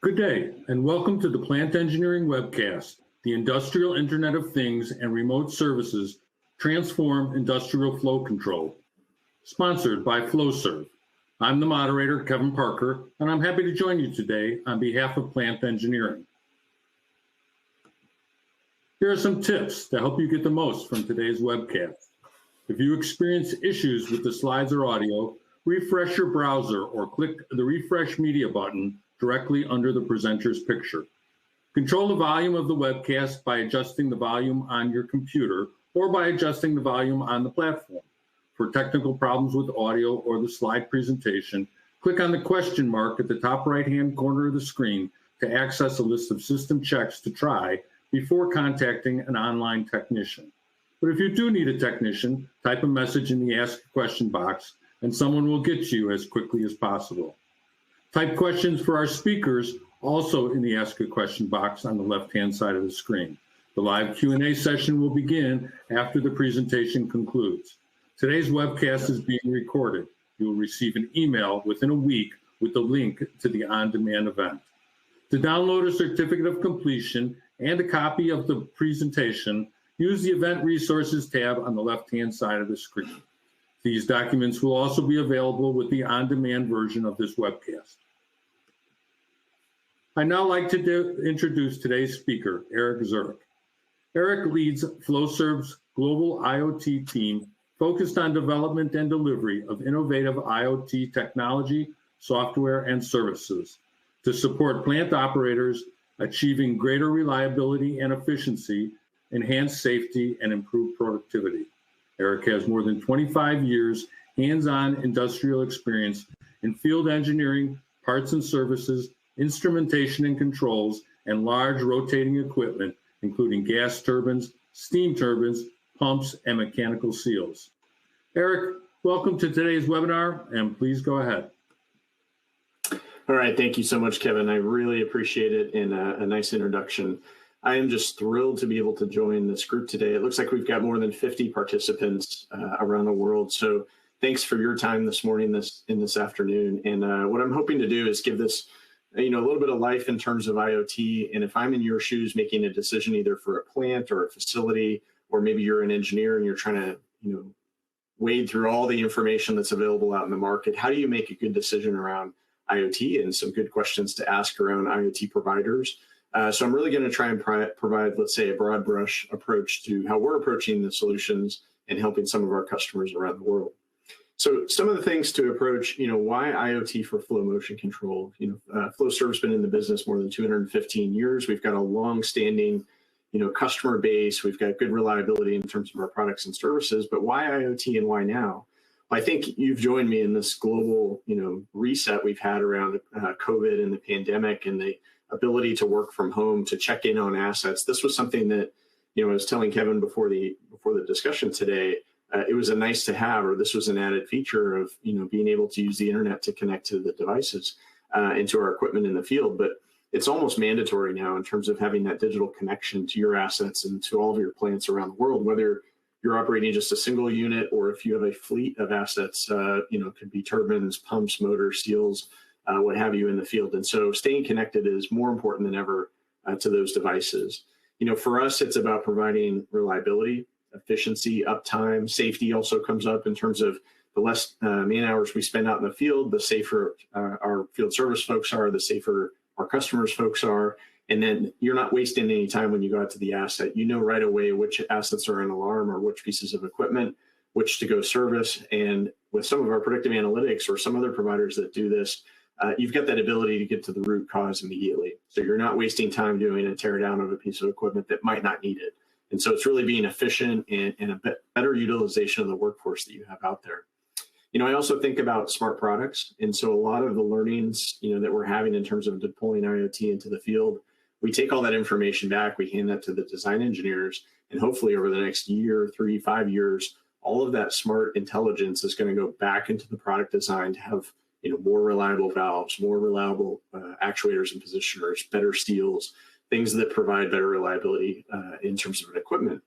Good day, and welcome to the Plant Engineering Webcast, the Industrial Internet of Things and Remote Services Transform Industrial Flow Control, sponsored by Flowserve. I'm the moderator, Kevin Parker, and I'm happy to join you today on behalf of Plant Engineering. Here are some tips to help you get the most from today's webcast. If you experience issues with the slides or audio, refresh your browser or click the Refresh Media button directly under the presenter's picture. Control the volume of the webcast by adjusting the volume on your computer or by adjusting the volume on the platform. For technical problems with audio or the slide presentation, click on the question mark at the top right-hand corner of the screen to access a list of system checks to try before contacting an online technician. But if you do need a technician, type a message in the Ask a Question box and someone will get to you as quickly as possible. Type questions for our speakers also in the Ask a Question box on the left-hand side of the screen. The live Q&A session will begin after the presentation concludes. Today's webcast is being recorded. You will receive an email within a week with the link to the on-demand event. To download a certificate of completion and a copy of the presentation, use the Event Resources tab on the left-hand side of the screen. These documents will also be available with the on-demand version of this webcast. I'd now like to introduce today's speaker, Aric Zurek. Aric leads Flowserve's global IoT team focused on development and delivery of innovative IoT technology, software, and services to support plant operators achieving greater reliability and efficiency, enhance safety, and improve productivity. Aric has more than 25 years hands-on industrial experience in field engineering, parts and services, instrumentation and controls, and large rotating equipment, including gas turbines, steam turbines, pumps, and mechanical seals. Aric, welcome to today's webinar, and please go ahead. All right, thank you so much, Kevin. I really appreciate it, and a nice introduction. I am just thrilled to be able to join this group today. It looks like we've got more than 50 participants around the world. So thanks for your time this morning, this afternoon. And what I'm hoping to do is give this, a little bit of life in terms of IoT. And if I'm in your shoes making a decision either for a plant or a facility, or maybe you're an engineer and you're trying to, wade through all the information that's available out in the market, how do you make a good decision around IoT, and some good questions to ask around IoT providers. So I'm really going to try and provide, let's say, a broad brush approach to how we're approaching the solutions and helping some of our customers around the world. So some of the things to approach, why IoT for flow motion control? Flowserve's been in the business more than 215 years. We've got a long-standing, customer base. We've got good reliability in terms of our products and services. But why IoT and why now? I think you've joined me in this global, reset we've had around COVID and the pandemic and the ability to work from home, to check in on assets. This was something that, I was telling Kevin before the discussion today, it was a nice to have, or this was an added feature of, being able to use the internet to connect to the devices and to our equipment in the field. But it's almost mandatory now in terms of having that digital connection to your assets and to all of your plants around the world, whether you're operating just a single unit or if you have a fleet of assets, could be turbines, pumps, motors, seals, what have you in the field. And so staying connected is more important than ever to those devices. For us, it's about providing reliability, efficiency, uptime. Safety also comes up in terms of the less man hours we spend out in the field, the safer our field service folks are, the safer our customers folks are. And then you're not wasting any time when you go out to the asset. You know right away which assets are in alarm or which pieces of equipment, which to go service. And with some of our predictive analytics or some other providers that do this, you've got that ability to get to the root cause immediately. So you're not wasting time doing a tear down of a piece of equipment that might not need it. And so it's really being efficient and a better utilization of the workforce that you have out there. I also think about smart products. And so a lot of the learnings, that we're having in terms of deploying IoT into the field, we take all that information back, we hand that to the design engineers, and hopefully over the next year, 3, 5 years, all of that smart intelligence is going to go back into the product design to have more reliable valves, more reliable actuators and positioners, better seals, things that provide better reliability in terms of an equipment.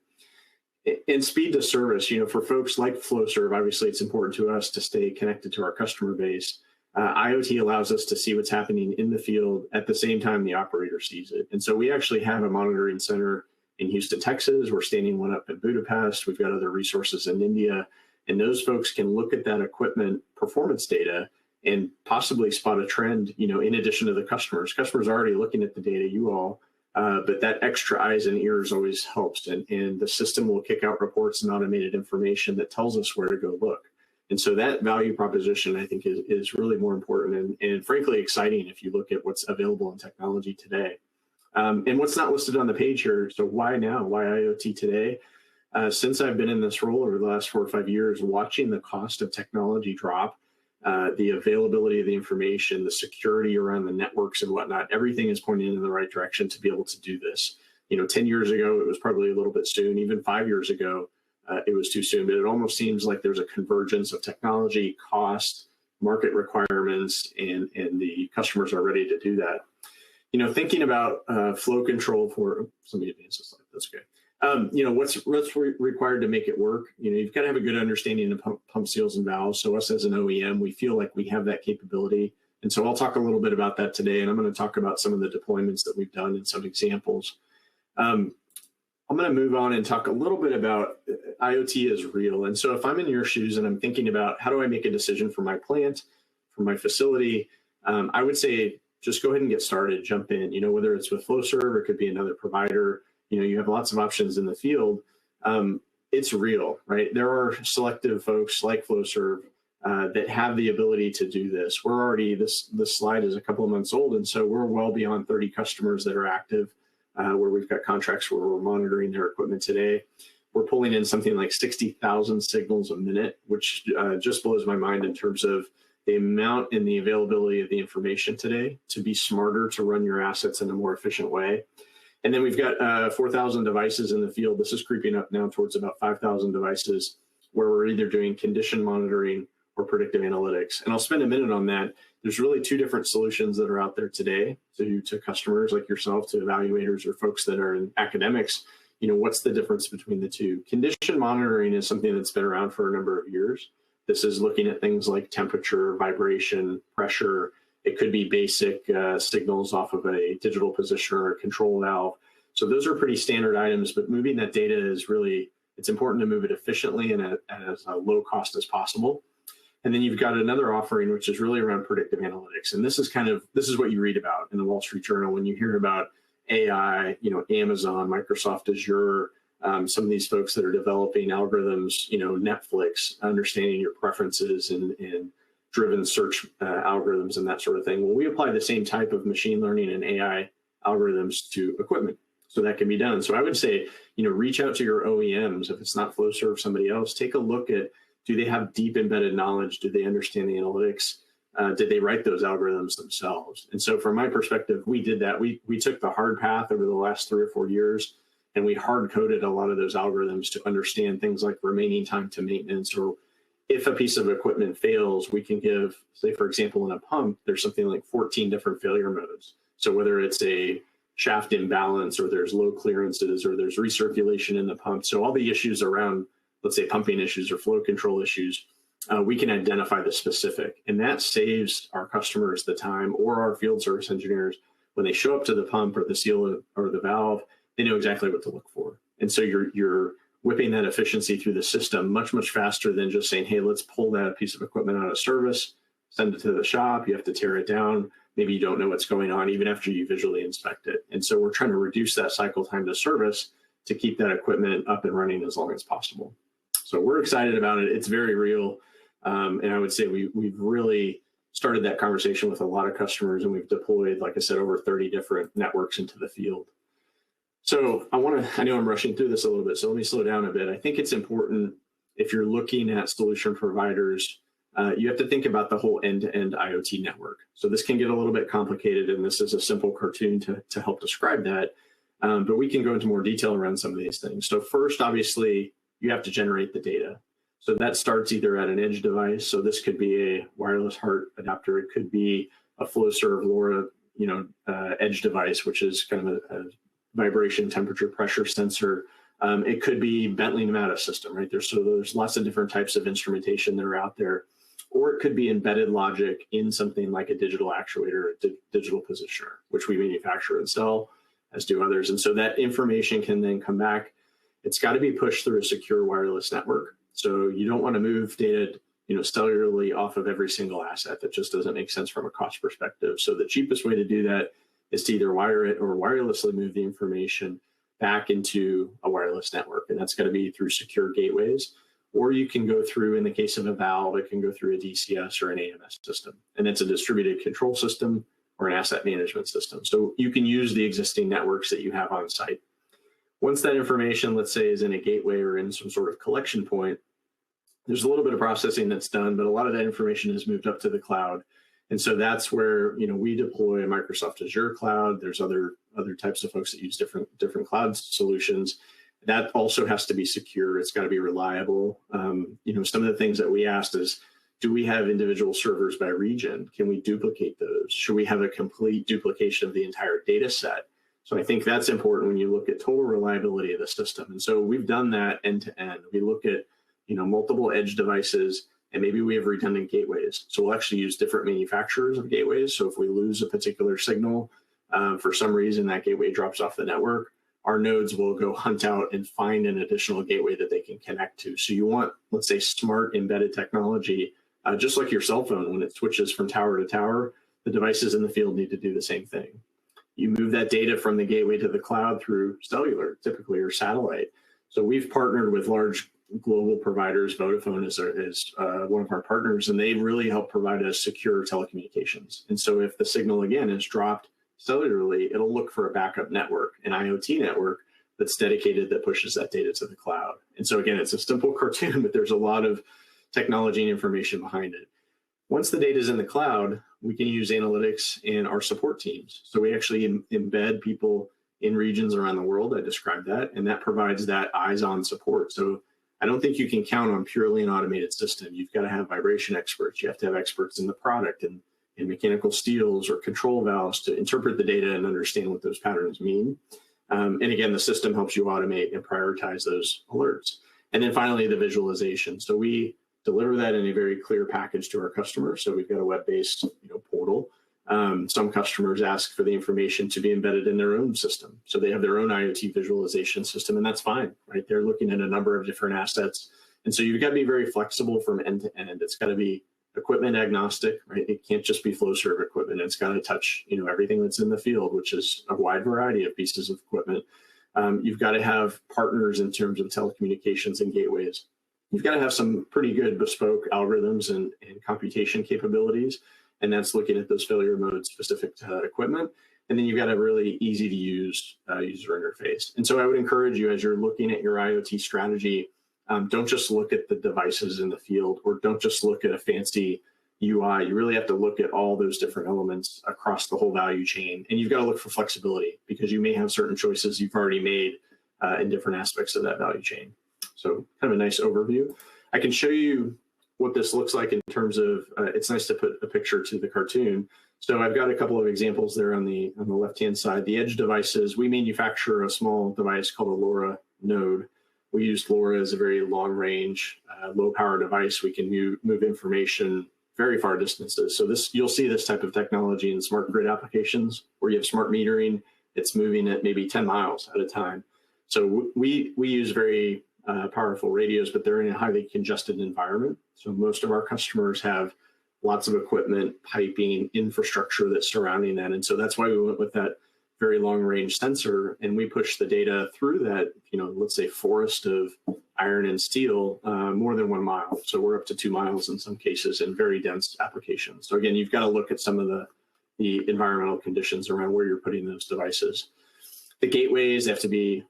And speed to service, for folks like Flowserve, obviously it's important to us to stay connected to our customer base. IoT allows us to see what's happening in the field at the same time the operator sees it. And so we actually have a monitoring center in Houston, Texas. We're standing one up in Budapest. We've got other resources in India. And those folks can look at that equipment performance data and possibly spot a trend, in addition to the customers. Customers are already looking at the data, you all, but that extra eyes and ears always helps. And the system will kick out reports and automated information that tells us where to go look. And so that value proposition, I think, is really more important and frankly exciting if you look at what's available in technology today. And what's not listed on the page here, so why now? Why IoT today? Since I've been in this role over the last 4 or 5 years, watching the cost of technology drop, the availability of the information, the security around the networks and whatnot, everything is pointing in the right direction to be able to do this. 10 years ago, it was probably a little bit soon. Even 5 years ago, it was too soon. But it almost seems like there's a convergence of technology, cost, market requirements, and the customers are ready to do that. Thinking about flow control for somebody advances like that's okay. What's required to make it work? You've got to have a good understanding of pump seals and valves. So us as an OEM, we feel like we have that capability. And so I'll talk a little bit about that today. And I'm going to talk about some of the deployments that we've done and some examples. I'm going to move on and talk a little bit about IoT is real. And so if I'm in your shoes and I'm thinking about how do I make a decision for my plant, for my facility, I would say just go ahead and get started, jump in, whether it's with Flowserve or it could be another provider. You have lots of options in the field. It's real, right? There are selective folks like Flowserve that have the ability to do this. We're already, this slide is a couple of months old, and so we're well beyond 30 customers that are active, where we've got contracts where we're monitoring their equipment today. We're pulling in something like 60,000 signals a minute, which just blows my mind in terms of the amount and the availability of the information today to be smarter, to run your assets in a more efficient way. And then we've got 4,000 devices in the field. This is creeping up now towards about 5,000 devices where we're either doing condition monitoring or predictive analytics. And I'll spend a minute on that. There's really two different solutions that are out there today to customers like yourself, to evaluators or folks that are in academics. What's the difference between the two? Condition monitoring is something that's been around for a number of years. This is looking at things like temperature, vibration, pressure. It could be basic signals off of a digital positioner or a control valve. So those are pretty standard items, but moving that data is really, it's important to move it efficiently and at as low cost as possible. And then you've got another offering, which is really around predictive analytics. And this is what you read about in the Wall Street Journal when you hear about AI, Amazon, Microsoft Azure, some of these folks that are developing algorithms, Netflix, understanding your preferences and driven search algorithms and that sort of thing. Well, we apply the same type of machine learning and AI algorithms to equipment. So that can be done. So I would say, reach out to your OEMs. If it's not Flowserve, somebody else, take a look at, do they have deep embedded knowledge? Do they understand the analytics? Did they write those algorithms themselves? And so from my perspective, we did that. We took the hard path over the last 3 or 4 years, and we hard coded a lot of those algorithms to understand things like remaining time to maintenance, or if a piece of equipment fails, we can give, say, for example, in a pump, there's something like 14 different failure modes. So whether it's a shaft imbalance, or there's low clearances, or there's recirculation in the pump. So all the issues around, let's say, pumping issues or flow control issues, we can identify the specific. And that saves our customers the time, or our field service engineers, when they show up to the pump or the seal or the valve, they know exactly what to look for. And so you're whipping that efficiency through the system much, much faster than just saying, hey, let's pull that piece of equipment out of service, send it to the shop, you have to tear it down. Maybe you don't know what's going on even after you visually inspect it. And so we're trying to reduce that cycle time to service to keep that equipment up and running as long as possible. So we're excited about it. It's very real. And I would say we've really started that conversation with a lot of customers, and we've deployed, like I said, over 30 different networks into the field. So I know I'm rushing through this a little bit, so let me slow down a bit. I think it's important, if you're looking at solution providers, you have to think about the whole end-to-end IoT network. So this can get a little bit complicated, and this is a simple cartoon to help describe that. But we can go into more detail around some of these things. So first, obviously, you have to generate the data. So that starts either at an edge device. So this could be a wireless heart adapter. It could be a Flowserve LoRa, edge device, which is kind of a vibration, temperature, pressure sensor. It could be Bentley pneumatic system, right? There's lots of different types of instrumentation that are out there. or it could be embedded logic in something like a digital actuator, a digital positioner, which we manufacture and sell, as do others. And so that information can then come back. It's got to be pushed through a secure wireless network. So you don't want to move data, cellularly off of every single asset. That just doesn't make sense from a cost perspective. So the cheapest way to do that is to either wire it or wirelessly move the information back into a wireless network. And that's got to be through secure gateways. Or you can go through, in the case of a valve, it can go through a DCS or an AMS system. And it's a distributed control system or an asset management system. So you can use the existing networks that you have on site. Once that information, let's say, is in a gateway or in some sort of collection point, there's a little bit of processing that's done, but a lot of that information is moved up to the cloud. And so that's where we deploy a Microsoft Azure cloud. There's other types of folks that use different cloud solutions. That also has to be secure. It's got to be reliable. Some of the things that we asked is, do we have individual servers by region? Can we duplicate those? Should we have a complete duplication of the entire data set? So I think that's important when you look at total reliability of the system. And so we've done that end to end. We look at multiple edge devices, and maybe we have redundant gateways. So we'll actually use different manufacturers of gateways. So if we lose a particular signal, for some reason that gateway drops off the network, our nodes will go hunt out and find an additional gateway that they can connect to. So you want, let's say, smart embedded technology, just like your cell phone. When it switches from tower to tower, the devices in the field need to do the same thing. You move that data from the gateway to the cloud through cellular, typically, or satellite. So we've partnered with large global providers. Vodafone is one of our partners, and they really help provide us secure telecommunications. And so if the signal, again, is dropped cellularly, it'll look for a backup network, an IoT network that's dedicated, that pushes that data to the cloud. And so again, it's a simple cartoon, but there's a lot of technology and information behind it. Once the data is in the cloud, we can use analytics in our support teams. So we actually embed people in regions around the world. I described that, and that provides that eyes-on support. So I don't think you can count on purely an automated system. You've got to have vibration experts. You have to have experts in the product and in mechanical steels or control valves to interpret the data and understand what those patterns mean. And again, the system helps you automate and prioritize those alerts. And then finally, the visualization. So we deliver that in a very clear package to our customers. So we've got a web-based portal. Some customers ask for the information to be embedded in their own system. So they have their own IoT visualization system, and that's fine, right? They're looking at a number of different assets. And so you've got to be very flexible from end to end. It's got to be equipment agnostic, right? It can't just be Flowserve equipment. It's got to touch, everything that's in the field, which is a wide variety of pieces of equipment. You've got to have partners in terms of telecommunications and gateways. You've got to have some pretty good bespoke algorithms and computation capabilities. And that's looking at those failure modes specific to equipment. And then you've got a really easy to use user interface. And so I would encourage you, as you're looking at your IoT strategy, don't just look at the devices in the field, or don't just look at a fancy UI. You really have to look at all those different elements across the whole value chain. And you've got to look for flexibility, because you may have certain choices you've already made in different aspects of that value chain. So kind of a nice overview. I can show you what this looks like in terms of, it's nice to put a picture to the cartoon. So I've got a couple of examples there on the left-hand side. The edge devices, we manufacture a small device called a LoRa node. We use LoRa as a very long-range, low-power device. We can move information very far distances. So you'll see this type of technology in smart grid applications where you have smart metering. It's moving at maybe 10 miles at a time. So we use very powerful radios, but they're in a highly congested environment. So most of our customers have lots of equipment, piping, infrastructure that's surrounding that. And so that's why we went with that very long range sensor, and we push the data through that, let's say forest of iron and steel, more than 1 mile. So we're up to 2 miles in some cases in very dense applications. So again, you've got to look at some of the environmental conditions around where you're putting those devices. The gateways have to be,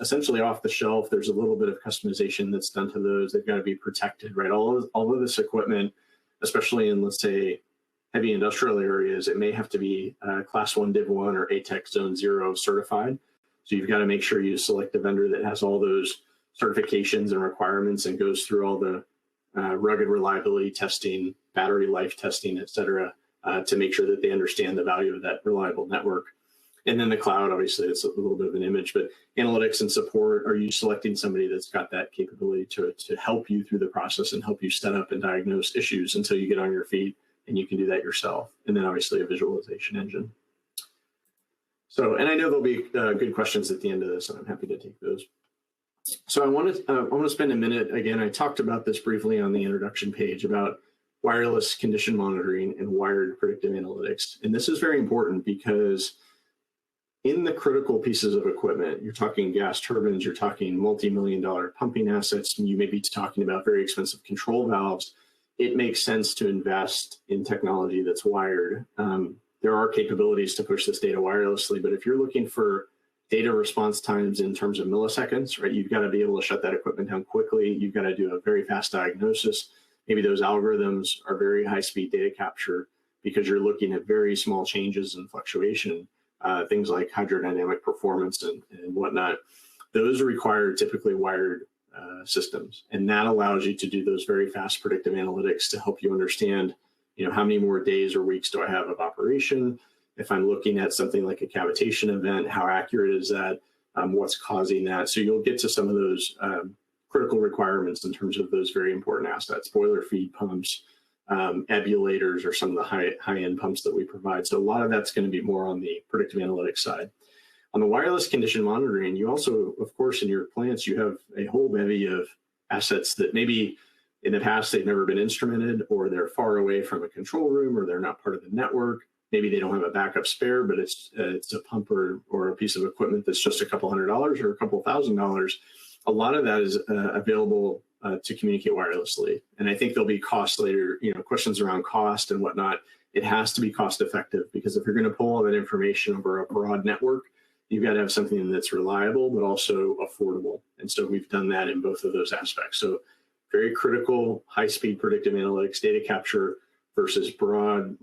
essentially off the shelf. There's a little bit of customization that's done to those. They've got to be protected, right? All of this equipment, especially in, let's say, heavy industrial areas, it may have to be Class 1 Div 1 or ATEX Zone 0 certified. So you've got to make sure you select a vendor that has all those certifications and requirements and goes through all the rugged reliability testing, battery life testing, et cetera, to make sure that they understand the value of that reliable network. And then the cloud, obviously, it's a little bit of an image, but analytics and support, are you selecting somebody that's got that capability to help you through the process and help you set up and diagnose issues until you get on your feet and you can do that yourself? And then obviously a visualization engine. So, and I know there'll be good questions at the end of this, and I'm happy to take those. So I want to spend a minute, again, I talked about this briefly on the introduction page about wireless condition monitoring and wired predictive analytics. And this is very important because in the critical pieces of equipment, you're talking gas turbines, you're talking multi-million-dollar pumping assets, and you may be talking about very expensive control valves. It makes sense to invest in technology that's wired. There are capabilities to push this data wirelessly, but if you're looking for data response times in terms of milliseconds, right, you've got to be able to shut that equipment down quickly. You've got to do a very fast diagnosis. Maybe those algorithms are very high-speed data capture because you're looking at very small changes in fluctuation, things like hydrodynamic performance and whatnot. Those require typically wired systems, and that allows you to do those very fast predictive analytics to help you understand, how many more days or weeks do I have of operation? If I'm looking at something like a cavitation event, how accurate is that? What's causing that? So you'll get to some of those critical requirements in terms of those very important assets, boiler feed pumps, ebulators, or some of the high-end pumps that we provide. So a lot of that's going to be more on the predictive analytics side. On the wireless condition monitoring, you also, of course, in your plants, you have a whole bevy of assets that maybe in the past they've never been instrumented, or they're far away from a control room, or they're not part of the network. Maybe they don't have a backup spare, but it's a pump or a piece of equipment that's just a couple $100 or a couple $1,000. A lot of that is available to communicate wirelessly. And I think there'll be costs later, questions around cost and whatnot. It has to be cost effective, because if you're going to pull all that information over a broad network, you've got to have something that's reliable, but also affordable. And so we've done that in both of those aspects. So very critical, high-speed predictive analytics, data capture versus broad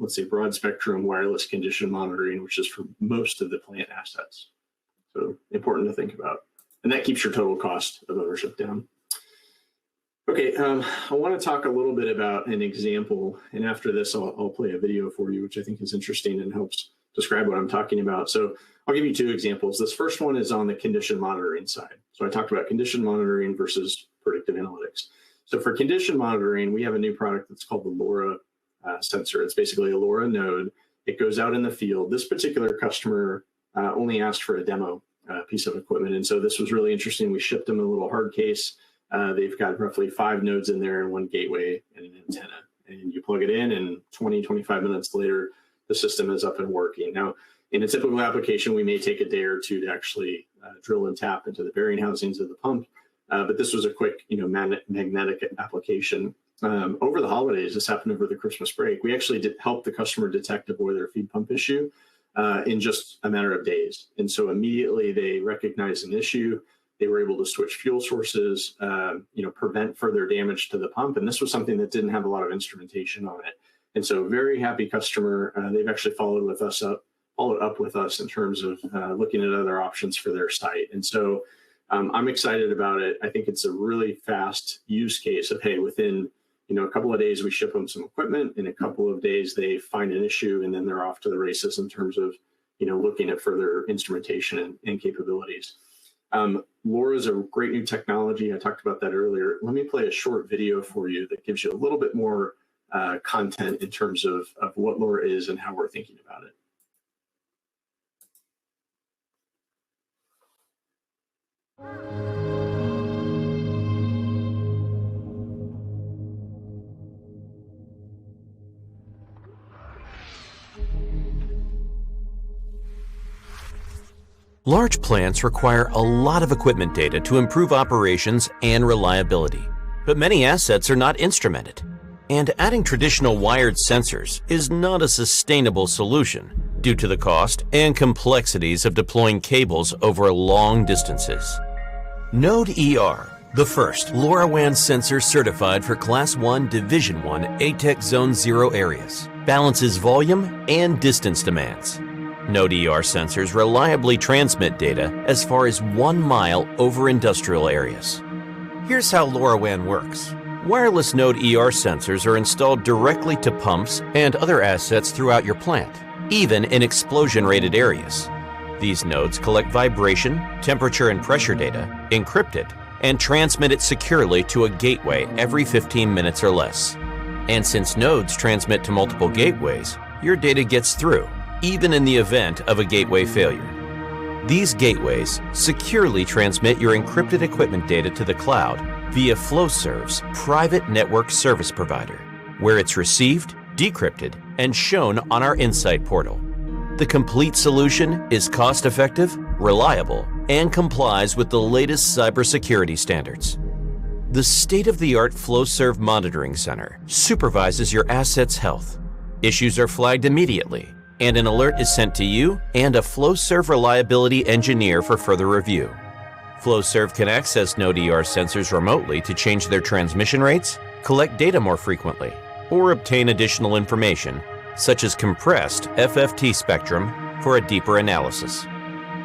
spectrum wireless condition monitoring, which is for most of the plant assets. So important to think about. And that keeps your total cost of ownership down. Okay, I want to talk a little bit about an example, and after this, I'll play a video for you, which I think is interesting and helps describe what I'm talking about. So I'll give you two examples. This first one is on the condition monitoring side. So I talked about condition monitoring versus predictive analytics. So for condition monitoring, we have a new product that's called the LoRa sensor. It's basically a LoRa node. It goes out in the field. This particular customer only asked for a demo piece of equipment, and so this was really interesting. We shipped them a little hard case. They've got roughly 5 nodes in there and 1 gateway and an antenna. And you plug it in, and 20, 25 minutes later, the system is up and working. Now, in a typical application, we may take a day or two to actually drill and tap into the bearing housings of the pump. But this was a quick, magnetic application. Over the holidays, this happened over the Christmas break, we actually helped the customer detect a boiler feed pump issue in just a matter of days. And so immediately they recognized an issue. They were able to switch fuel sources, prevent further damage to the pump. And this was something that didn't have a lot of instrumentation on it. And so very happy customer. They've actually followed up with us in terms of looking at other options for their site. And so I'm excited about it. I think it's a really fast use case of, hey, within a couple of days we ship them some equipment. In a couple of days they find an issue, and then they're off to the races in terms of looking at further instrumentation and capabilities. LoRa is a great new technology. I talked about that earlier. Let me play a short video for you that gives you a little bit more content in terms of what LoRa is and how we're thinking about it. Large plants require a lot of equipment data to improve operations and reliability, but many assets are not instrumented. And adding traditional wired sensors is not a sustainable solution due to the cost and complexities of deploying cables over long distances. Node ER, the first LoRaWAN sensor certified for Class 1 Division 1 ATEX Zone 0 areas, balances volume and distance demands. Node ER sensors reliably transmit data as far as 1 mile over industrial areas. Here's how LoRaWAN works. Wireless Node ER sensors are installed directly to pumps and other assets throughout your plant, even in explosion-rated areas. These nodes collect vibration, temperature, and pressure data, encrypt it, and transmit it securely to a gateway every 15 minutes or less. And since nodes transmit to multiple gateways, your data gets through, even in the event of a gateway failure. These gateways securely transmit your encrypted equipment data to the cloud via Flowserve's private network service provider, where it's received, decrypted, and shown on our Insight portal. The complete solution is cost-effective, reliable, and complies with the latest cybersecurity standards. The state-of-the-art Flowserve Monitoring Center supervises your assets' health. Issues are flagged immediately, and an alert is sent to you and a Flowserve reliability engineer for further review. Flowserve can access Node-ER sensors remotely to change their transmission rates, collect data more frequently, or obtain additional information, such as compressed FFT spectrum for a deeper analysis.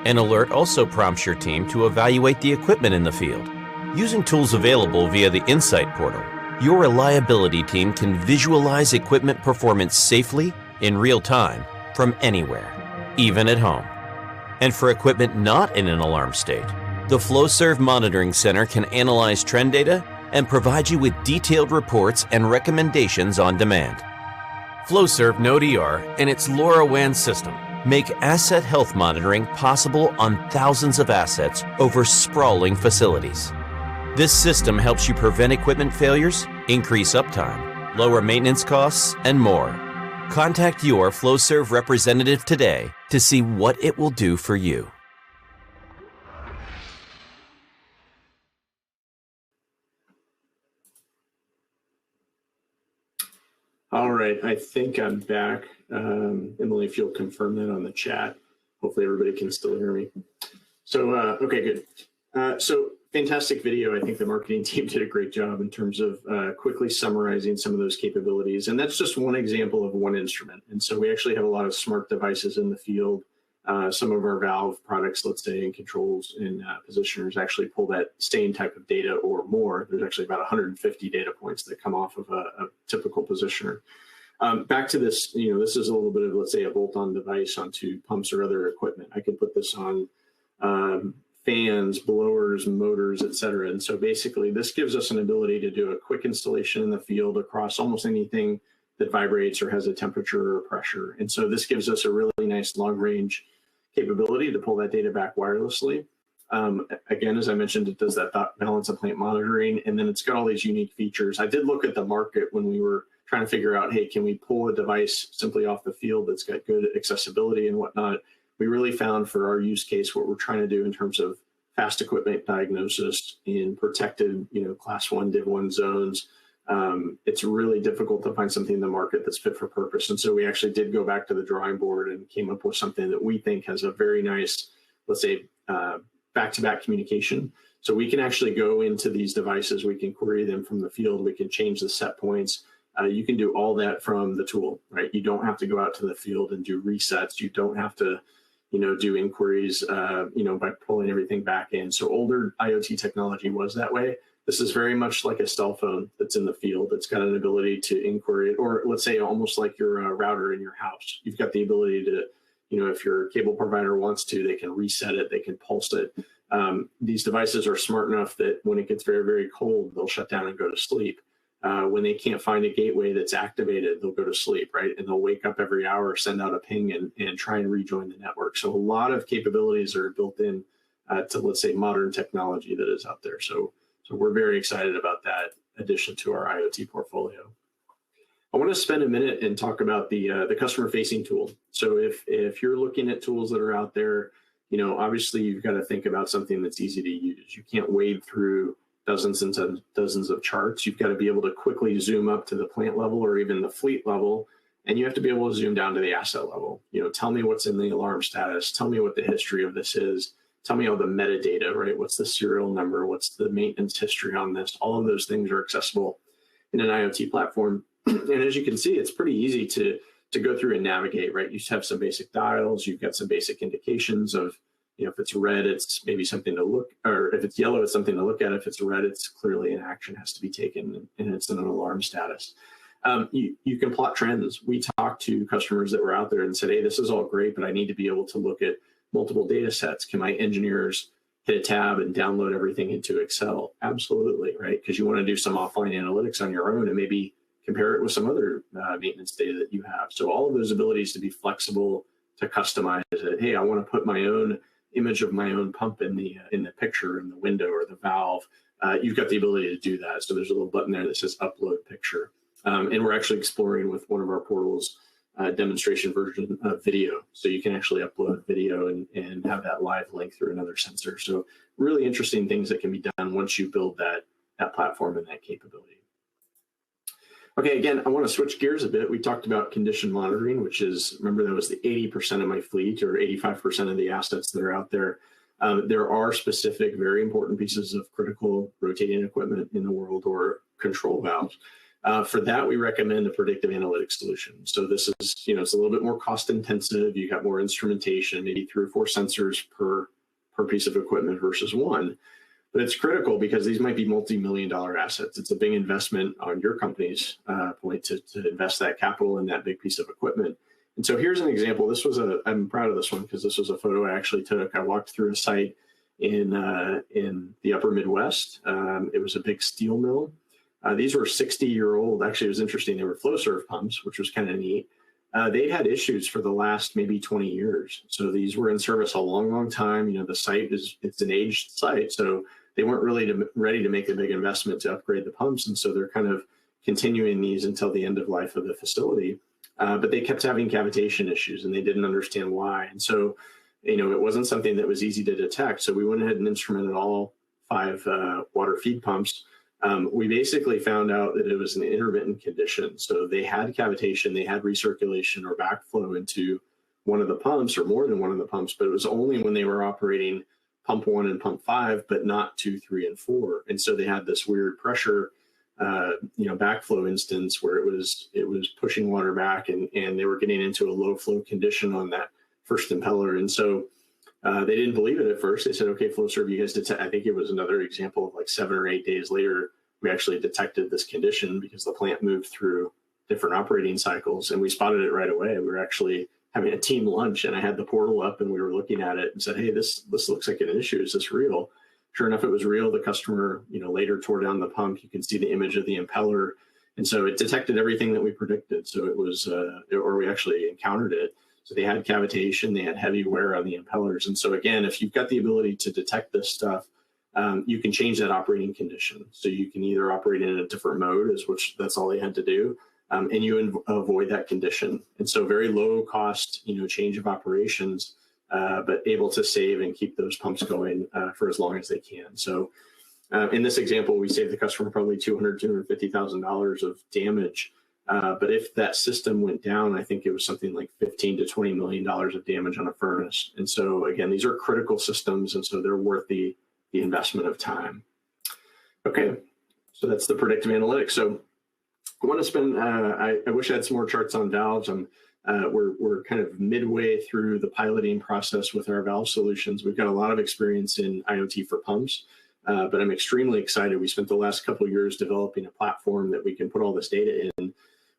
An alert also prompts your team to evaluate the equipment in the field. Using tools available via the Insight portal, your reliability team can visualize equipment performance safely, in real time, from anywhere, even at home. And for equipment not in an alarm state, the Flowserve Monitoring Center can analyze trend data and provide you with detailed reports and recommendations on demand. Flowserve Node-ER and its LoRaWAN system make asset health monitoring possible on thousands of assets over sprawling facilities. This system helps you prevent equipment failures, increase uptime, lower maintenance costs, and more. Contact your Flowserve representative today to see what it will do for you. All right, I think I'm back. Emily, if you'll confirm that on the chat. Hopefully everybody can still hear me. So, okay, good. So fantastic video. I think the marketing team did a great job in terms of quickly summarizing some of those capabilities. And that's just one example of one instrument. And so we actually have a lot of smart devices in the field. Some of our valve products, let's say, and controls and positioners actually pull that same type of data or more. There's actually about 150 data points that come off of a typical positioner. Back to this, this is a little bit of, let's say, a bolt-on device onto pumps or other equipment. I could put this on fans, blowers, motors, et cetera. And so basically, this gives us an ability to do a quick installation in the field across almost anything that vibrates or has a temperature or pressure. And so this gives us a really nice long-range capability to pull that data back wirelessly. Again, as I mentioned, it does that balance of plant monitoring, and then it's got all these unique features. I did look at the market when we were trying to figure out, hey, can we pull a device simply off the field that's got good accessibility and whatnot? We really found for our use case what we're trying to do in terms of fast equipment diagnosis in protected, class 1, div 1 zones. It's really difficult to find something in the market that's fit for purpose. And so we actually did go back to the drawing board and came up with something that we think has a very nice, let's say, back-to-back communication. So we can actually go into these devices, we can query them from the field, we can change the set points. You can do all that from the tool, right? You don't have to go out to the field and do resets. You don't have to, do inquiries, by pulling everything back in. So older IoT technology was that way. This is very much like a cell phone that's in the field. It's got an ability to inquiry, or let's say almost like your router in your house. You've got the ability to, if your cable provider wants to, they can reset it, they can pulse it. These devices are smart enough that when it gets very, very cold, they'll shut down and go to sleep. When they can't find a gateway that's activated, they'll go to sleep, right? And they'll wake up every hour, send out a ping and try and rejoin the network. So a lot of capabilities are built in to, let's say, modern technology that is out there. So we're very excited about that addition to our IoT portfolio. I want to spend a minute and talk about the customer-facing tool. So if you're looking at tools that are out there, obviously you've got to think about something that's easy to use. You can't wade through dozens and dozens of charts. You've got to be able to quickly zoom up to the plant level or even the fleet level, and you have to be able to zoom down to the asset level. Tell me what's in the alarm status. Tell me what the history of this is. Tell me all the metadata, right? What's the serial number? What's the maintenance history on this? All of those things are accessible in an IoT platform. And as you can see, it's pretty easy to go through and navigate, right? You have some basic dials. You've got some basic indications of, if it's red, it's maybe something to look, or if it's yellow, it's something to look at. If it's red, it's clearly an action has to be taken and it's in an alarm status. You can plot trends. We talked to customers that were out there and said, hey, this is all great, but I need to be able to look at multiple data sets? Can my engineers hit a tab and download everything into Excel? Absolutely, right? Because you want to do some offline analytics on your own and maybe compare it with some other maintenance data that you have. So all of those abilities to be flexible, to customize it. Hey, I want to put my own image of my own pump in the picture, in the window or the valve. You've got the ability to do that. So there's a little button there that says upload picture. And we're actually exploring with one of our portals demonstration version of video. So you can actually upload video and have that live link through another sensor. So really interesting things that can be done once you build that platform and that capability. Okay, again, I want to switch gears a bit. We talked about condition monitoring, which is, remember, that was the 80% of my fleet or 85% of the assets that are out there. There are specific, very important pieces of critical rotating equipment in the world, or control valves. For that, we recommend a predictive analytics solution. So this is, it's a little bit more cost intensive. You got more instrumentation, maybe 3 or 4 sensors per piece of equipment versus one. But it's critical because these might be multi-million-dollar assets. It's a big investment on your company's point to invest that capital in that big piece of equipment. And so here's an example. I'm proud of this one because this was a photo I actually took. I walked through a site in the upper Midwest. It was a big steel mill. These were 60-year-old. Actually, it was interesting. They were Flowserve pumps, which was kind of neat. They'd had issues for the last maybe 20 years. So these were in service a long, long time. The site it's an aged site. So they weren't really ready to make a big investment to upgrade the pumps. And so they're kind of continuing these until the end of life of the facility. But they kept having cavitation issues and they didn't understand why. And so, it wasn't something that was easy to detect. So we went ahead and instrumented all 5 water feed pumps. We basically found out that it was an intermittent condition. So they had cavitation, they had recirculation or backflow into one of the pumps or more than one of the pumps, but it was only when they were operating pump 1 and pump 5, but not 2, 3, and 4. And so they had this weird pressure, backflow instance where it was pushing water back and they were getting into a low flow condition on that first impeller. And so they didn't believe it at first. They said, okay, Flowserve, you guys detect. I think it was another example of like 7 or 8 days later, we actually detected this condition because the plant moved through different operating cycles and we spotted it right away. We were actually having a team lunch and I had the portal up and we were looking at it and said, hey, this looks like an issue. Is this real? Sure enough, it was real. The customer, later tore down the pump. You can see the image of the impeller. And so it detected everything that we predicted. So it was, or we actually encountered it. So they had cavitation, they had heavy wear on the impellers. And so again, if you've got the ability to detect this stuff, you can change that operating condition. So you can either operate in a different mode, which that's all they had to do, and you avoid that condition. And so very low cost, change of operations, but able to save and keep those pumps going for as long as they can. So in this example, we saved the customer probably $250,000 of damage. But if that system went down, I think it was something like $15 to $20 million of damage on a furnace. And so again, these are critical systems, and so they're worth the investment of time. Okay, so that's the predictive analytics. So I want to spend, I wish I had some more charts on valves. We're kind of midway through the piloting process with our valve solutions. We've got a lot of experience in IoT for pumps, but I'm extremely excited. We spent the last couple of years developing a platform that we can put all this data in.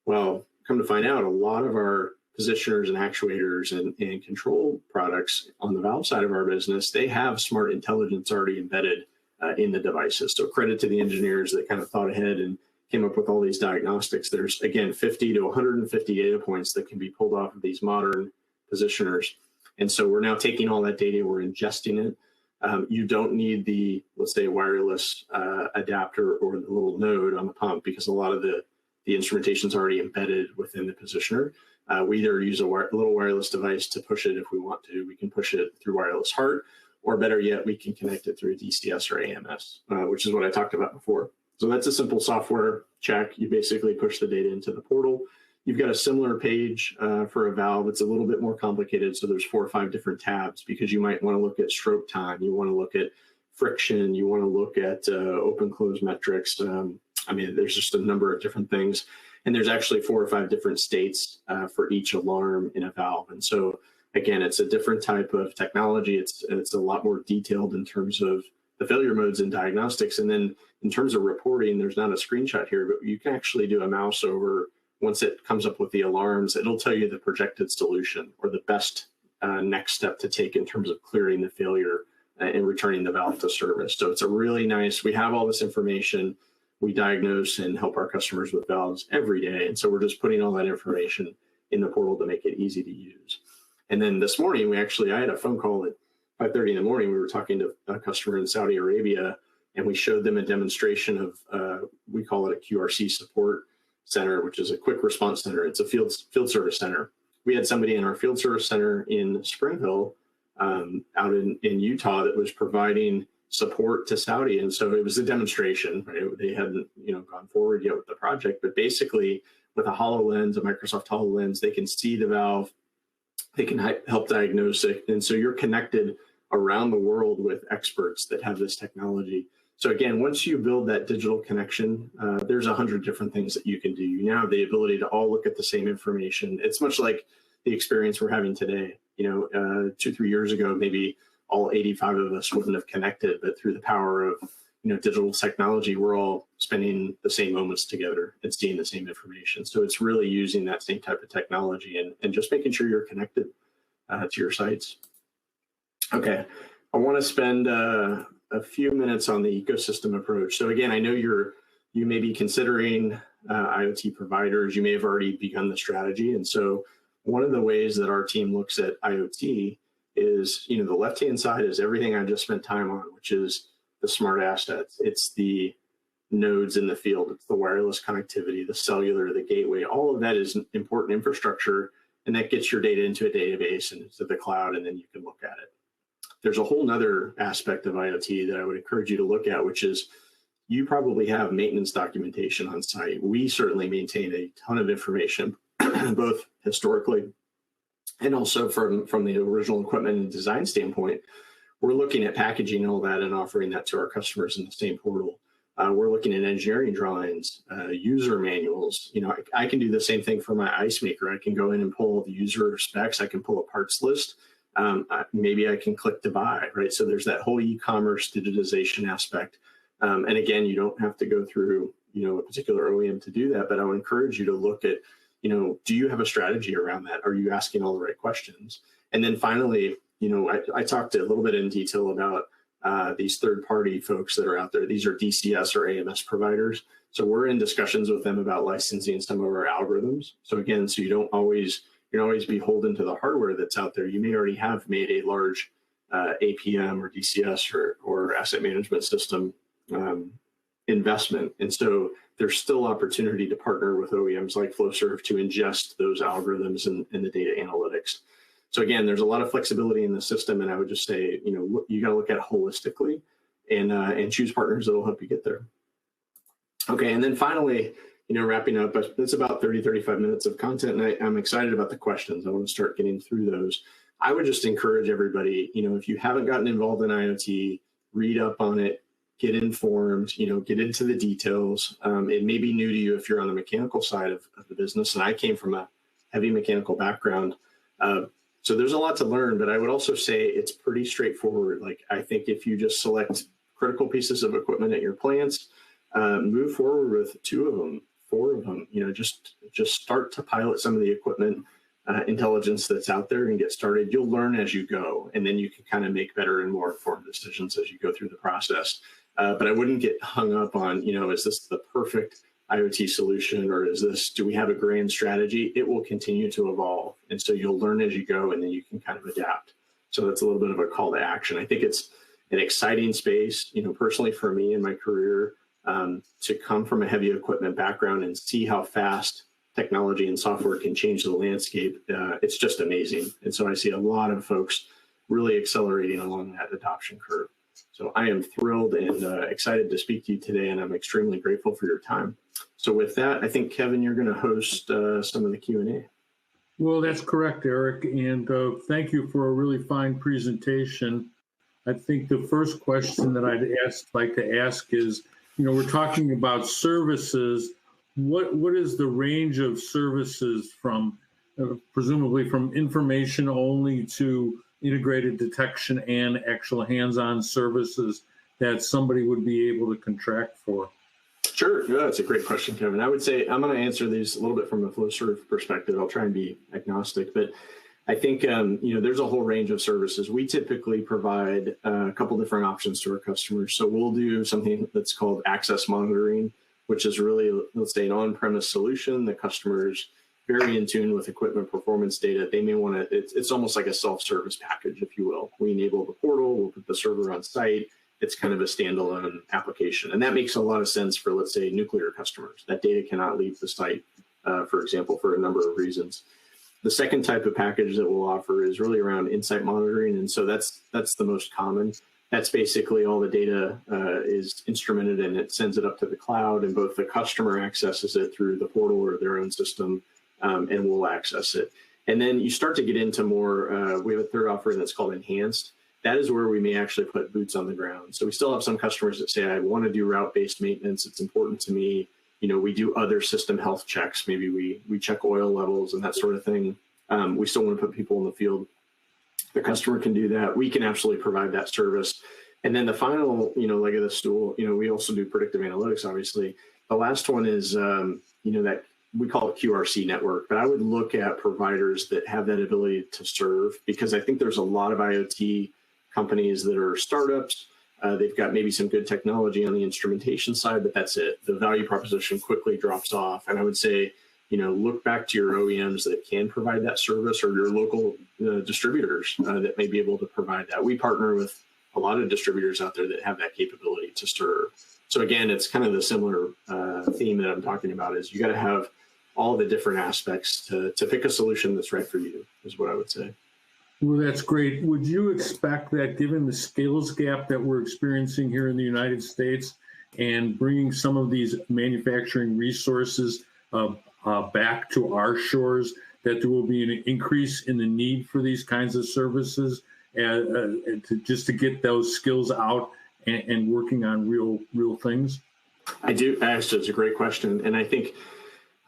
Well, come to find out, a lot of our positioners and actuators and control products on the valve side of our business, they have smart intelligence already embedded in the devices. So credit to the engineers that kind of thought ahead and came up with all these diagnostics. There's, again, 50 to 150 data points that can be pulled off of these modern positioners. And so we're now taking all that data, we're ingesting it. You don't need the, let's say, wireless adapter or the little node on the pump because a lot of the instrumentation is already embedded within the positioner. We either use a little wireless device to push it if we want to. We can push it through wireless HART, or better yet, we can connect it through DCS or AMS, which is what I talked about before. So that's a simple software check. You basically push the data into the portal. You've got a similar page for a valve. It's a little bit more complicated. So there's 4 or 5 different tabs because you might want to look at stroke time. You want to look at friction. You want to look at open close metrics. There's just a number of different things. And there's actually 4 or 5 different states for each alarm in a valve. And so, again, it's a different type of technology. It's a lot more detailed in terms of the failure modes and diagnostics. And then in terms of reporting, there's not a screenshot here, but you can actually do a mouse over. Once it comes up with the alarms, it'll tell you the projected solution or the best next step to take in terms of clearing the failure and returning the valve to service. So it's a really nice, we have all this information, we diagnose and help our customers with valves every day. And so we're just putting all that information in the portal to make it easy to use. And then this morning, I had a phone call at 5:30 in the morning. We were talking to a customer in Saudi Arabia, and we showed them a demonstration of, we call it a QRC support center, which is a quick response center. It's a field service center. We had somebody in our field service center in Springville, out in Utah, that was providing support to Saudi. And so it was a demonstration, right? They hadn't, gone forward yet with the project, but basically with a HoloLens, a Microsoft HoloLens, they can see the valve, they can help diagnose it. And so you're connected around the world with experts that have this technology. So again, once you build that digital connection, there's 100 different things that you can do. You now have the ability to all look at the same information. It's much like the experience we're having today. 2-3 years ago, maybe all 85 of us wouldn't have connected, but through the power of digital technology, we're all spending the same moments together and seeing the same information. So it's really using that same type of technology and just making sure you're connected to your sites. Okay, I want to spend a few minutes on the ecosystem approach. So again, I know you may be considering IoT providers. You may have already begun the strategy. And so one of the ways that our team looks at IoT is, the left-hand side is everything I just spent time on, which is the smart assets. It's the nodes in the field. It's the wireless connectivity, the cellular, the gateway. All of that is important infrastructure, and that gets your data into a database and into the cloud, and then you can look at it. There's a whole nother aspect of IoT that I would encourage you to look at, which is you probably have maintenance documentation on site. We certainly maintain a ton of information, both historically and also from the original equipment and design standpoint. We're looking at packaging all that and offering that to our customers in the same portal. We're looking at engineering drawings, user manuals. I can do the same thing for my ice maker. I can go in and pull the user specs. I can pull a parts list. Maybe I can click to buy, right? So there's that whole e-commerce digitization aspect. And again, you don't have to go through, a particular OEM to do that, but I would encourage you to look at, do you have a strategy around that? Are you asking all the right questions? And then finally, I talked a little bit in detail about these third-party folks that are out there. These are DCS or AMS providers. So we're in discussions with them about licensing some of our algorithms. So again, so you're not always beholden to the hardware that's out there. You may already have made a large APM or DCS or asset management system investment. And so there's still opportunity to partner with OEMs like Flowserve to ingest those algorithms and the data analytics. So again, there's a lot of flexibility in the system, and I would just say, you got to look at it holistically and choose partners that will help you get there. Okay, and then finally, wrapping up, it's about 30-35 minutes of content, and I'm excited about the questions. I want to start getting through those. I would just encourage everybody, if you haven't gotten involved in IoT, read up on it, get informed, get into the details. It may be new to you if you're on the mechanical side of the business, and I came from a heavy mechanical background. So there's a lot to learn, but I would also say it's pretty straightforward. Like, I think if you just select critical pieces of equipment at your plants, move forward with 2 of them, 4 of them, just start to pilot some of the equipment intelligence that's out there and get started. You'll learn as you go, and then you can kind of make better and more informed decisions as you go through the process. But I wouldn't get hung up on, is this the perfect IoT solution, or do we have a grand strategy? It will continue to evolve. And so you'll learn as you go, and then you can kind of adapt. So that's a little bit of a call to action. I think it's an exciting space, personally for me in my career, to come from a heavy equipment background and see how fast technology and software can change the landscape. It's just amazing. And so I see a lot of folks really accelerating along that adoption curve. So I am thrilled and excited to speak to you today, and I'm extremely grateful for your time. So with that, I think, Kevin, you're going to host some of the Q&A. Well, that's correct, Aric, and thank you for a really fine presentation. I think the first question that I'd like to ask is, we're talking about services. What is the range of services from, presumably from information only to integrated detection and actual hands-on services that somebody would be able to contract for? Sure. Yeah, that's a great question, Kevin. I would say I'm going to answer these a little bit from a Flowserve perspective. I'll try and be agnostic, but I think, there's a whole range of services. We typically provide a couple different options to our customers. So we'll do something that's called access monitoring, which is really, let's say, an on-premise solution. The customer's very in tune with equipment performance data. They may want to, it's almost like a self-service package, if you will. We enable the portal, we'll put the server on site. It's kind of a standalone application. And that makes a lot of sense for, let's say, nuclear customers. That data cannot leave the site, for example, for a number of reasons. The second type of package that we'll offer is really around insight monitoring. And so that's the most common. That's basically all the data is instrumented and it sends it up to the cloud, and both the customer accesses it through the portal or their own system, and we'll access it. And then you start to get into more, we have a third offering that's called enhanced. That is where we may actually put boots on the ground. So we still have some customers that say, I want to do route-based maintenance. It's important to me. We do other system health checks. Maybe we check oil levels and that sort of thing. We still want to put people in the field. The customer can do that. We can absolutely provide that service. And then the final, leg of the stool, we also do predictive analytics, obviously. The last one is, that we call it QRC network, but I would look at providers that have that ability to serve, because I think there's a lot of IoT companies that are startups. They've got maybe some good technology on the instrumentation side, but that's it. The value proposition quickly drops off. And I would say, look back to your OEMs that can provide that service, or your local distributors that may be able to provide that. We partner with a lot of distributors out there that have that capability to serve. So again, it's kind of the similar theme that I'm talking about, is you got to have all the different aspects to pick a solution that's right for you, is what I would say. Well, that's great. Would you expect that, given the skills gap that we're experiencing here in the United States, and bringing some of these manufacturing resources back to our shores, that there will be an increase in the need for these kinds of services, and to get those skills out and working on real things? I do. Actually, it's a great question, and I think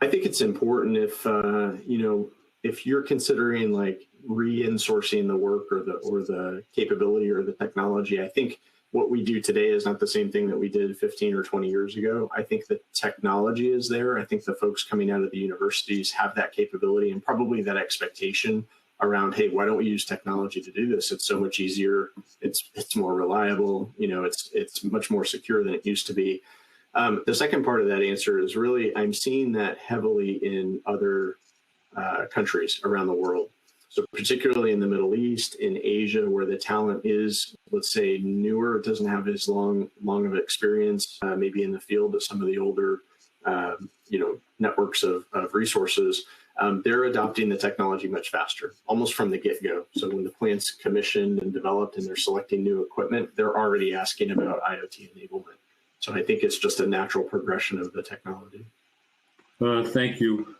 it's important if you're considering like re-insourcing the work or the capability or the technology. I think what we do today is not the same thing that we did 15 or 20 years ago. I think the technology is there. I think the folks coming out of the universities have that capability, and probably that expectation around, hey, why don't we use technology to do this? It's so much easier. It's more reliable. It's much more secure than it used to be. The second part of that answer is really, I'm seeing that heavily in other countries around the world. So particularly in the Middle East, in Asia, where the talent is, let's say, newer, it doesn't have as long of experience, maybe in the field as some of the older, networks of resources. They're adopting the technology much faster, almost from the get-go. So when the plant's commissioned and developed and they're selecting new equipment, they're already asking about IoT enablement. So I think it's just a natural progression of the technology. Thank you.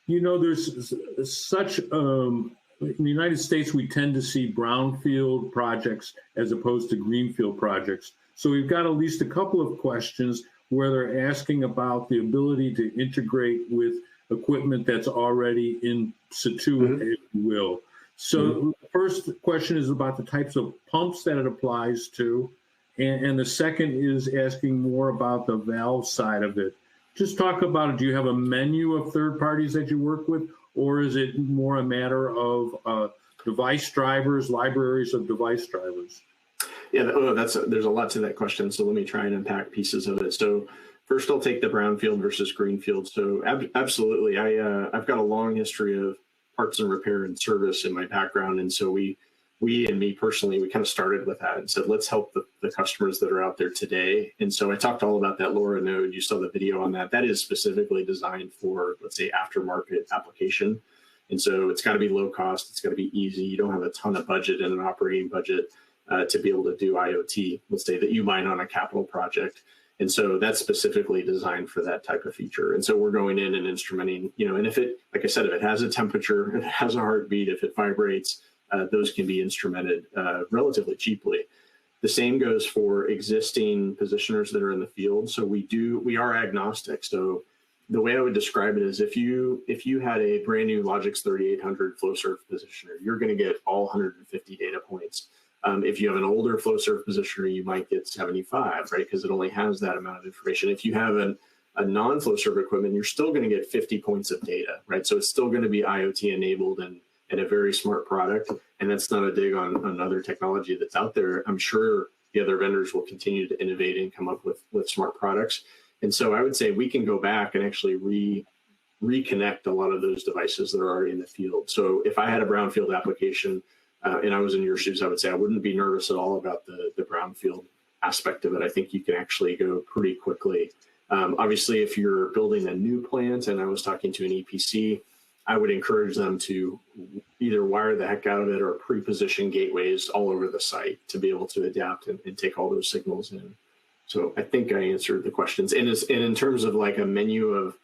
There's such, in the United States, we tend to see brownfield projects as opposed to greenfield projects. So we've got at least a couple of questions where they're asking about the ability to integrate with equipment that's already in situ, if you will. So the first question is about the types of pumps that it applies to. And the second is asking more about the valve side of it. Just talk about it. Do you have a menu of third parties that you work with, or is it more a matter of device drivers, libraries of device drivers? Yeah, there's a lot to that question. So let me try and unpack pieces of it. So first, I'll take the brownfield versus greenfield. So absolutely, I've got a long history of parts and repair and service in my background, and so we and me personally, we kind of started with that and said, let's help the customers that are out there today. And so I talked all about that LoRa node. You saw the video on that. That is specifically designed for, let's say, aftermarket application. And so it's got to be low cost. It's got to be easy. You don't have a ton of budget and an operating budget to be able to do IoT, let's say, that you might on a capital project. And so that's specifically designed for that type of feature. And so we're going in and instrumenting, and if it, like I said, if it has a temperature, if it has a heartbeat, if it vibrates, those can be instrumented relatively cheaply. The same goes for existing positioners that are in the field. So we are agnostic. So the way I would describe it is if you had a brand new Logix 3800 Flowserve positioner, you're going to get all 150 data points. If you have an older Flowserve positioner, you might get 75, right? Because it only has that amount of information. If you have a non-Flowserve equipment, you're still going to get 50 points of data, right? So it's still going to be IoT enabled and and a very smart product. And that's not a dig on other technology that's out there. I'm sure the other vendors will continue to innovate and come up with smart products. And so I would say we can go back and actually reconnect a lot of those devices that are already in the field. So if I had a brownfield application and I was in your shoes, I would say I wouldn't be nervous at all about the brownfield aspect of it. I think you can actually go pretty quickly. Obviously, if you're building a new plant, and I was talking to an EPC, I would encourage them to either wire the heck out of it or pre-position gateways all over the site to be able to adapt and take all those signals in. So I think I answered the questions. And in terms of like a menu of,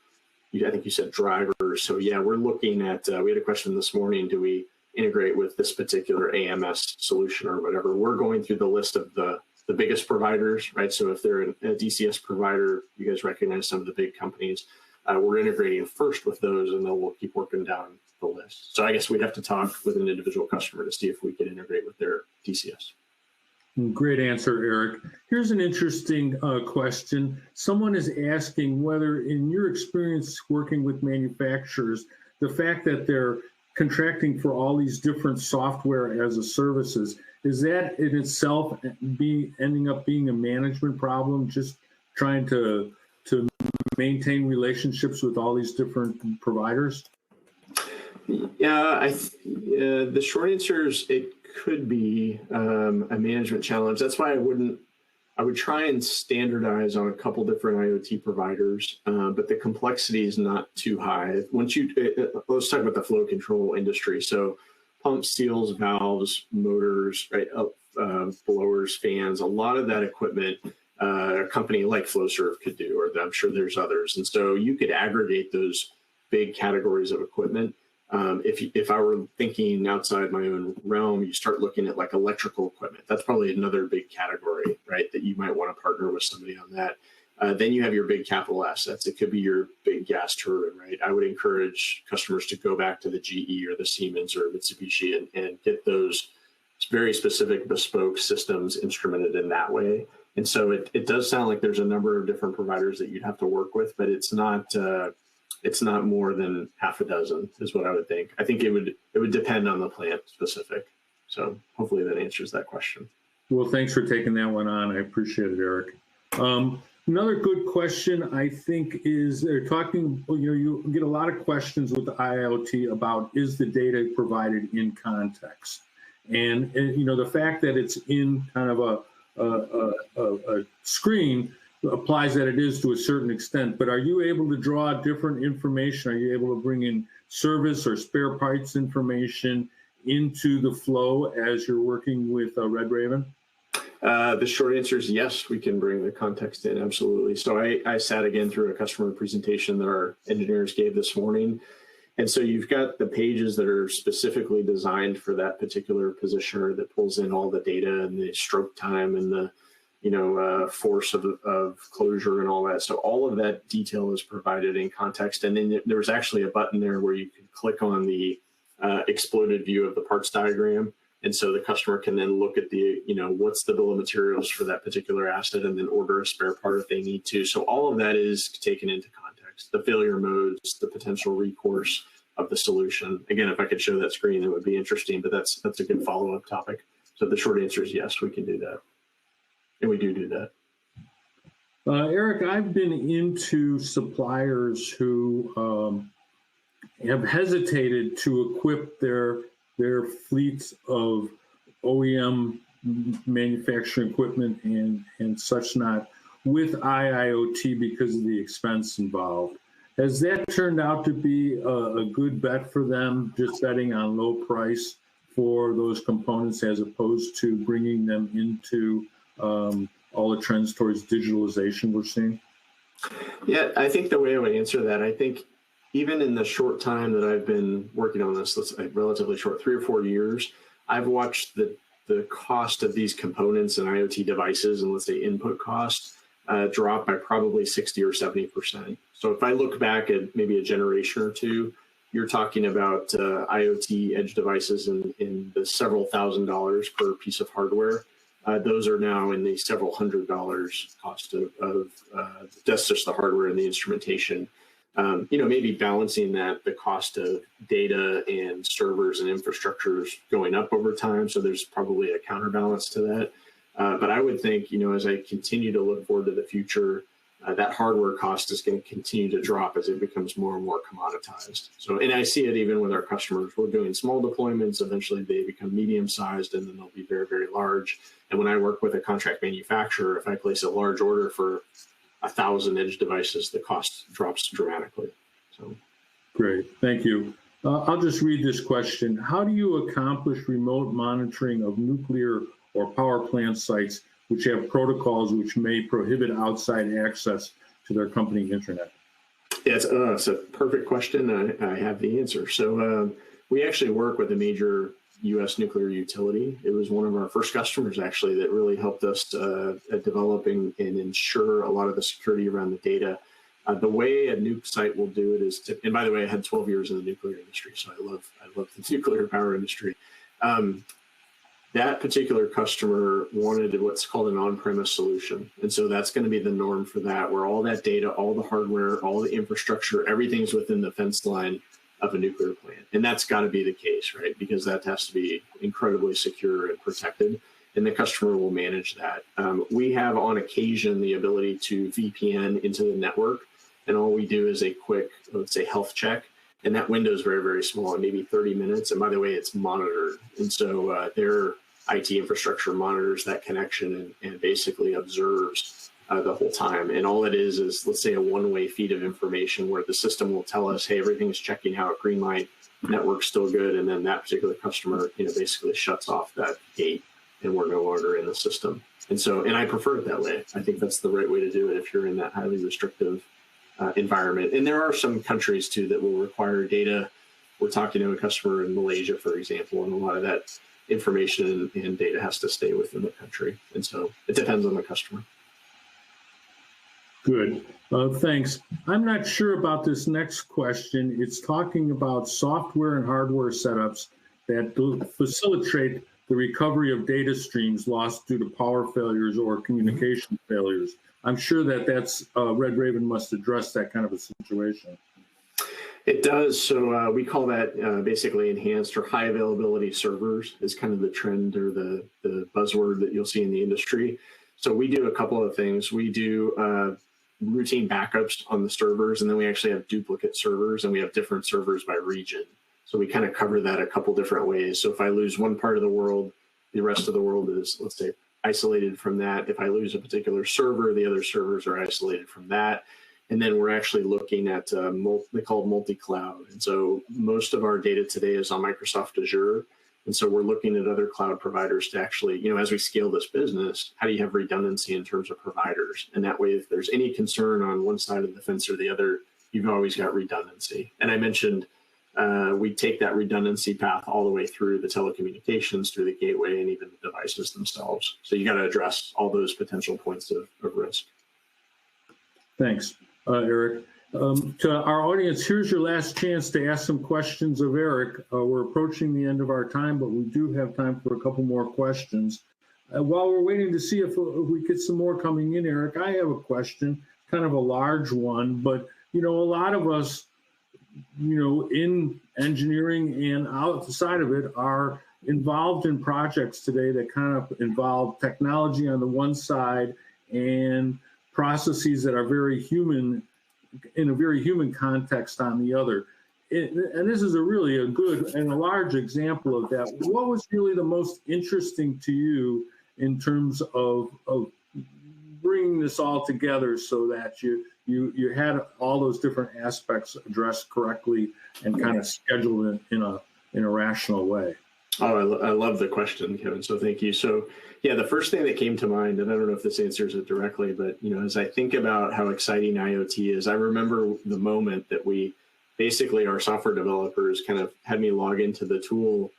I think you said drivers. So yeah, we're looking at, we had a question this morning, do we integrate with this particular AMS solution or whatever? We're going through the list of the biggest providers, right? So if they're a DCS provider, you guys recognize some of the big companies. We're integrating first with those, and then we'll keep working down the list. So I guess we'd have to talk with an individual customer to see if we can integrate with their DCS. Great answer, Aric. Here's an interesting question. Someone is asking whether, in your experience working with manufacturers, the fact that they're contracting for all these different software as a services, is that in itself ending up being a management problem, just trying to maintain relationships with all these different providers? Yeah, the short answer is it could be a management challenge. That's why I would try and standardize on a couple different IoT providers, but the complexity is not too high. Let's talk about the flow control industry. So pumps, seals, valves, motors, right, blowers, fans, a lot of that equipment a company like Flowserve could do, or I'm sure there's others. And so you could aggregate those big categories of equipment. If I were thinking outside my own realm, you start looking at like electrical equipment. That's probably another big category, right? That you might want to partner with somebody on that. Then you have your big capital assets. It could be your big gas turbine, right? I would encourage customers to go back to the GE or the Siemens or Mitsubishi and get those very specific bespoke systems instrumented in that way. And so it does sound like there's a number of different providers that you'd have to work with, but it's not more than half a dozen is what I would think. I think it would depend on the plant specific. So hopefully that answers that question. Well, thanks for taking that one on. I appreciate it, Aric. Another good question, I think, is they're talking, you get a lot of questions with the IoT about, is the data provided in context? And the fact that it's in kind of a screen applies that it is to a certain extent, but are you able to draw different information? Are you able to bring in service or spare parts information into the flow as you're working with Red Raven? The short answer is yes, we can bring the context in, absolutely. So I sat again through a customer presentation that our engineers gave this morning. And so you've got the pages that are specifically designed for that particular positioner that pulls in all the data and the stroke time and the force of closure and all that. So all of that detail is provided in context. And then there was actually a button there where you can click on the exploded view of the parts diagram. And so the customer can then look at the, what's the bill of materials for that particular asset and then order a spare part if they need to. So all of that is taken into context, the failure modes, the potential recourse of the solution. Again, if I could show that screen, it would be interesting, but that's a good follow-up topic. So the short answer is yes, we can do that. And we do that. Aric, I've been into suppliers who have hesitated to equip their fleets of OEM manufacturing equipment and such not with IIoT because of the expense involved. Has that turned out to be a good bet for them, just betting on low price for those components as opposed to bringing them into all the trends towards digitalization we're seeing? Yeah, I think the way I would answer that, I think even in the short time that I've been working on this, let's say relatively short, 3 or 4 years, I've watched the cost of these components and IoT devices and let's say input costs drop by probably 60 or 70%. So if I look back at maybe a generation or two, you're talking about IoT edge devices in the several $1,000s per piece of hardware. Those are now in the several $100s cost of that's just the hardware and the instrumentation. maybe balancing that the cost of data and servers and infrastructures going up over time. So there's probably a counterbalance to that. But I would think, as I continue to look forward to the future, that hardware cost is going to continue to drop as it becomes more and more commoditized. So, and I see it even with our customers. We're doing small deployments. Eventually they become medium-sized, and then they'll be very, very large. And when I work with a contract manufacturer, if I place a large order for 1,000 edge devices, the cost drops dramatically. So, great, thank you. I'll just read this question. How do you accomplish remote monitoring of nuclear or power plant sites which have protocols which may prohibit outside access to their company internet? Yeah, it's a perfect question. I have the answer. So we actually work with a major U.S. nuclear utility. It was one of our first customers, actually, that really helped us at developing and ensure a lot of the security around the data. The way a nuke site will do it is, and by the way, I had 12 years in the nuclear industry, so I love the nuclear power industry. That particular customer wanted what's called an on-premise solution. And so that's going to be the norm for that, where all that data, all the hardware, all the infrastructure, everything's within the fence line of a nuclear plant. And that's got to be the case, right? Because that has to be incredibly secure and protected, and the customer will manage that. We have on occasion the ability to VPN into the network, and all we do is a quick, let's say, health check. And that window is very, very small, maybe 30 minutes. And by the way, it's monitored. And so their IT infrastructure monitors that connection and basically observes the whole time. And all it is, let's say, a one-way feed of information where the system will tell us, hey, everything's checking out, green light, network's still good. And then that particular customer, basically shuts off that gate, and we're no longer in the system. And so, and I prefer it that way. I think that's the right way to do it if you're in that highly restrictive environment. And there are some countries too that will require data. We're talking to a customer in Malaysia, for example, and a lot of that information and data has to stay within the country. And so it depends on the customer. Good, thanks. I'm not sure about this next question. It's talking about software and hardware setups that facilitate the recovery of data streams lost due to power failures or communication failures. I'm sure that's Red Raven must address that kind of a situation. It does. So we call that basically enhanced or high availability servers is kind of the trend or the buzzword that you'll see in the industry. So we do a couple of things. We do routine backups on the servers, and then we actually have duplicate servers, and we have different servers by region. So we kind of cover that a couple different ways. So if I lose one part of the world, the rest of the world is, let's say, isolated from that. If I lose a particular server, the other servers are isolated from that. And then we're actually looking at they call it multi-cloud. And so most of our data today is on Microsoft Azure. And so we're looking at other cloud providers to actually, as we scale this business, how do you have redundancy in terms of providers? And that way, if there's any concern on one side of the fence or the other, you've always got redundancy. And I mentioned we take that redundancy path all the way through the telecommunications, through the gateway, and even the devices themselves. So you got to address all those potential points of risk. Thanks, Aric. To our audience, here's your last chance to ask some questions of Aric. We're approaching the end of our time, but we do have time for a couple more questions. While we're waiting to see if we get some more coming in, Aric, I have a question, kind of a large one, but a lot of us, in engineering and outside of it are involved in projects today that kind of involve technology on the one side and processes that are very human, in a very human context on the other. And this is really a good and a large example of that. What was really the most interesting to you in terms of bringing this all together so that you had all those different aspects addressed correctly and kind of scheduled in a rational way? Oh, I love the question, Kevin. So thank you. So yeah, the first thing that came to mind, and I don't know if this answers it directly, but as I think about how exciting IoT is, I remember the moment that our software developers kind of had me log into the tool,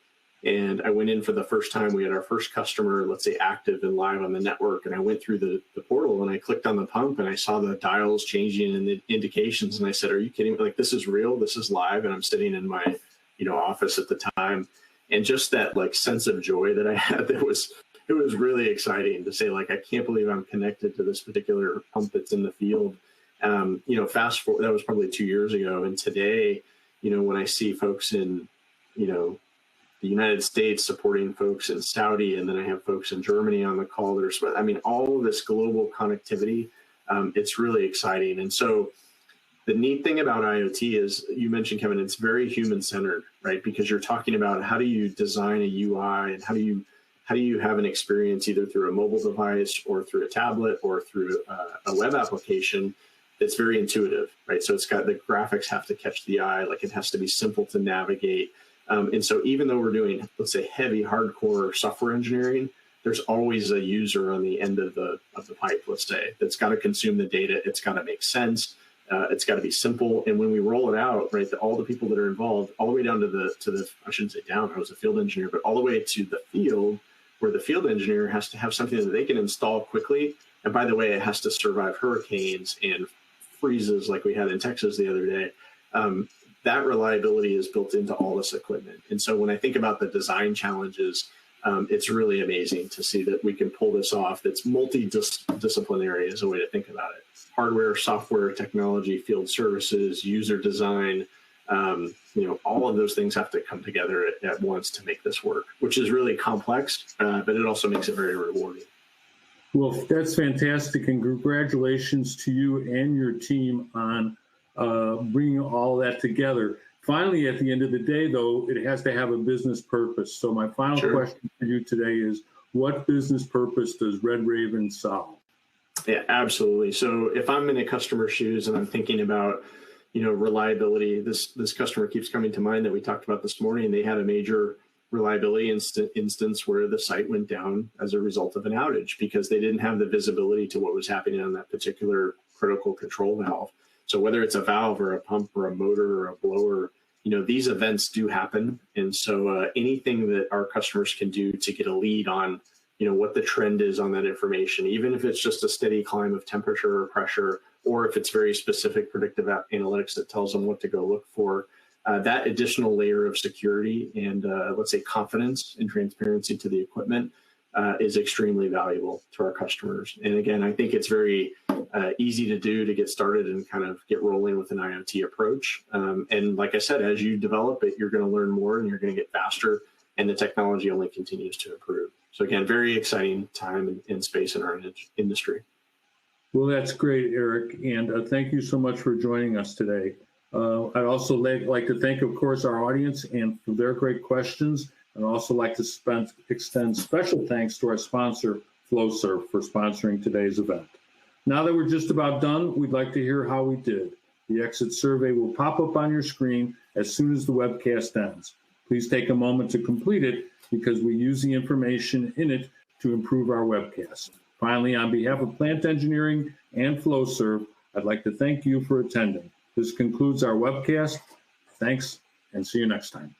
and I went in for the first time. We had our first customer, let's say, active and live on the network, and I went through the portal and I clicked on the pump and I saw the dials changing and the indications, and I said, "Are you kidding me? Like, this is real. This is live." And I'm sitting in my office at the time, and just that sense of joy that I had, it was really exciting to say, I can't believe I'm connected to this particular pump that's in the field. Fast forward, that was probably 2 years ago. And today, when I see folks in, the United States supporting folks in Saudi, and then I have folks in Germany on the call, all of this global connectivity, it's really exciting. And so the neat thing about IoT is, you mentioned, Kevin, it's very human-centered, right? Because you're talking about how do you design a UI, and how do you have an experience either through a mobile device or through a tablet or through a web application that's very intuitive, right? So it's got, the graphics have to catch the eye, like it has to be simple to navigate. And so even though we're doing, let's say, heavy, hardcore software engineering, there's always a user on the end of the pipe, let's say, that's got to consume the data. It's got to make sense. It's got to be simple. And when we roll it out, right, all the people that are involved, all the way down to the I shouldn't say down, I was a field engineer, but all the way to the field, where the field engineer has to have something that they can install quickly. And by the way, it has to survive hurricanes and freezes like we had in Texas the other day. That reliability is built into all this equipment. And so when I think about the design challenges, it's really amazing to see that we can pull this off. That's multidisciplinary is a way to think about it. Hardware, software, technology, field services, user design, all of those things have to come together at once to make this work, which is really complex, but it also makes it very rewarding. Well, that's fantastic, and congratulations to you and your team on bringing all that together. Finally, at the end of the day, though, it has to have a business purpose. So my final question for you today is, what business purpose does Red Raven solve? Yeah, absolutely. So if I'm in a customer's shoes and I'm thinking about, reliability, this customer keeps coming to mind that we talked about this morning. They had a major reliability instance where the site went down as a result of an outage because they didn't have the visibility to what was happening on that particular critical control valve. So whether it's a valve or a pump or a motor or a blower, these events do happen. And so anything that our customers can do to get a lead on, what the trend is on that information, even if it's just a steady climb of temperature or pressure, or if it's very specific predictive analytics that tells them what to go look for, that additional layer of security and let's say confidence and transparency to the equipment is extremely valuable to our customers. And again, I think it's very easy to do to get started and kind of get rolling with an IoT approach. And like I said, as you develop it, you're going to learn more and you're going to get faster, and the technology only continues to improve. So again, very exciting time and space in our industry. Well, that's great, Aric, and thank you so much for joining us today. I'd also like to thank, of course, our audience and for their great questions. I'd also like to extend special thanks to our sponsor, Flowserve, for sponsoring today's event. Now that we're just about done, we'd like to hear how we did. The exit survey will pop up on your screen as soon as the webcast ends. Please take a moment to complete it because we use the information in it to improve our webcast. Finally, on behalf of Plant Engineering and Flowserve, I'd like to thank you for attending. This concludes our webcast. Thanks, and see you next time.